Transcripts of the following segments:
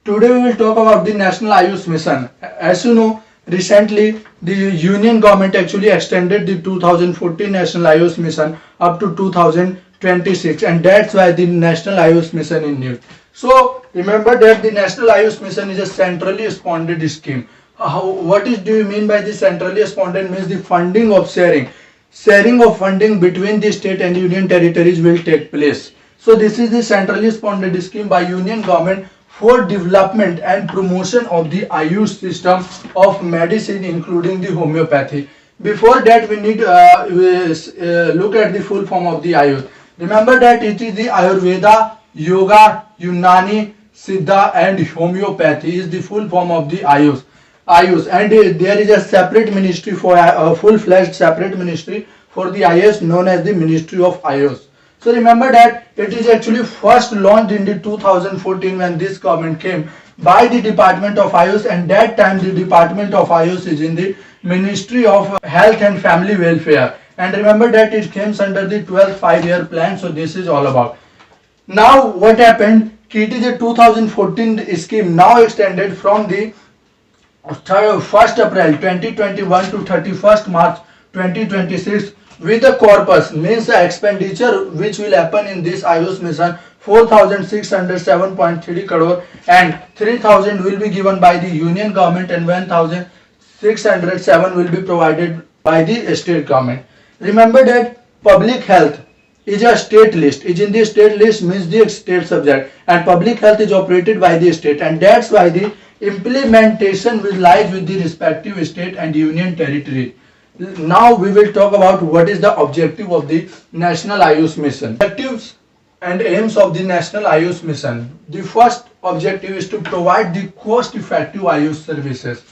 Today we will talk about the National Ayush Mission. As you know, recently the Union government actually extended the 2014 National Ayush Mission up to 2026, and that's why the National Ayush Mission is new. So remember that the National Ayush Mission is a centrally sponsored scheme. Do you mean by the centrally sponsored? Means the funding of sharing of funding between the state and union territories will take place. So this is the centrally sponsored scheme by union government for development and promotion of the Ayush system of medicine, including the homeopathy. Before that, we need look at the full form of the Ayush. Remember that it is the Ayurveda, Yoga, Unani, Siddha and homeopathy is the full form of the Ayush. And there is a separate ministry for a full-fledged separate ministry for the Ayush known as the Ministry of Ayush. So remember that it is actually first launched in the 2014 when this government came by the Department of Ayush, and that time the Department of Ayush is in the Ministry of Health and Family Welfare. And remember that it comes under the 12th 5-year plan. So this is all about. Now what happened? It is a 2014 scheme now extended from the 1st April 2021 to 31st March 2026 with the corpus means the expenditure which will happen in this Ayush mission 4607.3 crore, and 3000 will be given by the union government and 1607 will be provided by the state government. Remember that public health is a state list, is in the state list means the state subject, and public health is operated by the state, and that's why the implementation will lies with the respective state and union territory. Now we will talk about what is the objective of the National Ayush Mission. Objectives and aims of the National Ayush Mission. The first objective is to provide the cost-effective Ayush services.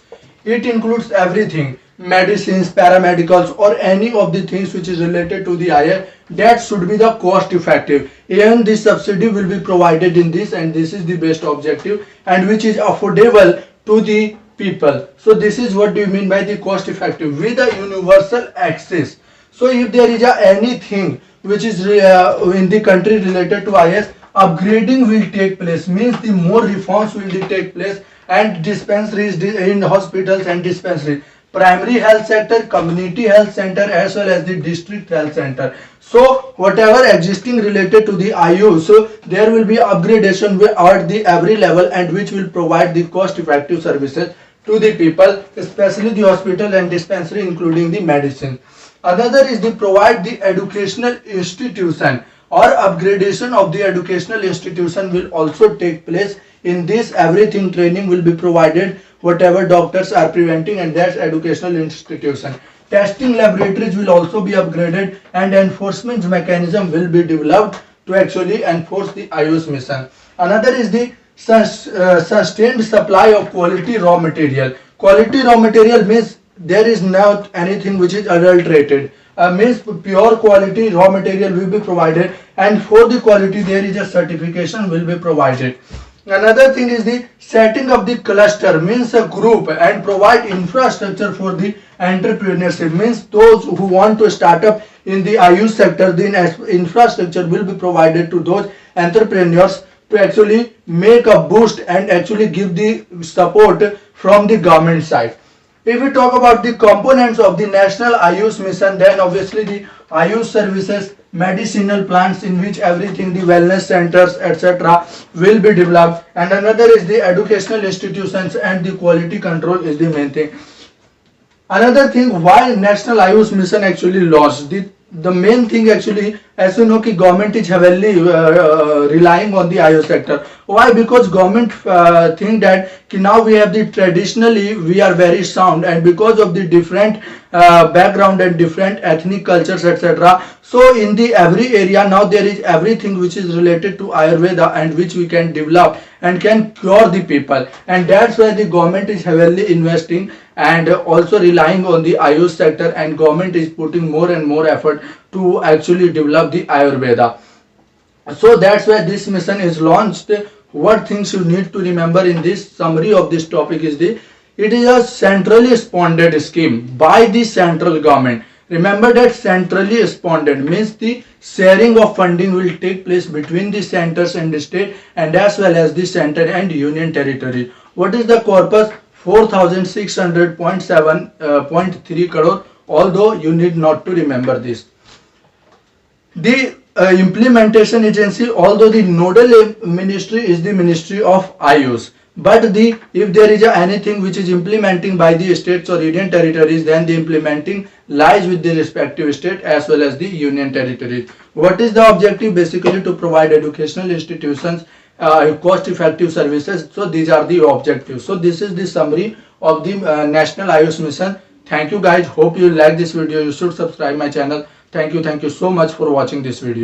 It includes everything, medicines, paramedicals or any of the things which is related to the Ayush that should be the cost-effective. Even the subsidy will be provided in this, and this is the best objective, and which is affordable to the people. So this is what do you mean by the cost effective with a universal access. So if there is anything which is in the country related to Ayush, upgrading will take place, means the more reforms will take place, and dispensaries in hospitals and dispensaries, primary health sector, community health center as well as the district health center. So whatever existing related to the Ayush, so there will be upgradation at the every level, and which will provide the cost effective services to the people, especially the hospital and dispensary including the medicine. Another is the provide the educational institution or upgradation of the educational institution will also take place. In this everything training will be provided whatever doctors are preventing, and that's educational institution. Testing laboratories will also be upgraded, and enforcement mechanism will be developed to actually enforce the Ayush mission. Another is the sustained supply of quality raw material. Quality raw material means there is not anything which is adulterated. Means pure quality raw material will be provided, and for the quality there is a certification will be provided. Another thing is the setting of the cluster, means a group, and provide infrastructure for the entrepreneurship, means those who want to start up in the Ayush sector, the infrastructure will be provided to those entrepreneurs to actually make a boost and actually give the support from the government side. If we talk about the components of the National Ayush Mission, then obviously the Ayush services, medicinal plants in which everything, the wellness centers etc. will be developed, and another is the educational institutions, and the quality control is the main thing. Another thing why National Ayush Mission actually launched, the main thing actually, as you know, ki government is heavily relying on the Ayush sector. Why? Because government think that ki now we have the traditionally we are very sound, and because of the different background and different ethnic cultures etc. So in the every area now there is everything which is related to Ayurveda, and which we can develop and can cure the people, and that's why the government is heavily investing and also relying on the Ayush sector, and government is putting more and more effort to actually develop the Ayurveda. So that's why this mission is launched. What things you need to remember in this summary of this topic is it is a centrally sponsored scheme by the central government. Remember that centrally sponsored means the sharing of funding will take place between the centers and the state and as well as the center and union territory. What is the corpus? 4600.7.3 crore, although you need not to remember this. The implementation agency, although the nodal ministry is the Ministry of Ayush, but if there is anything which is implementing by the states or union territories, then the implementing lies with the respective state as well as the union territories. What is the objective? Basically to provide educational institutions cost effective services. So these are the objectives. So this is the summary of the National Ayush Mission. Thank you guys. Hope you like this video. You should subscribe my channel. Thank you so much for watching this video.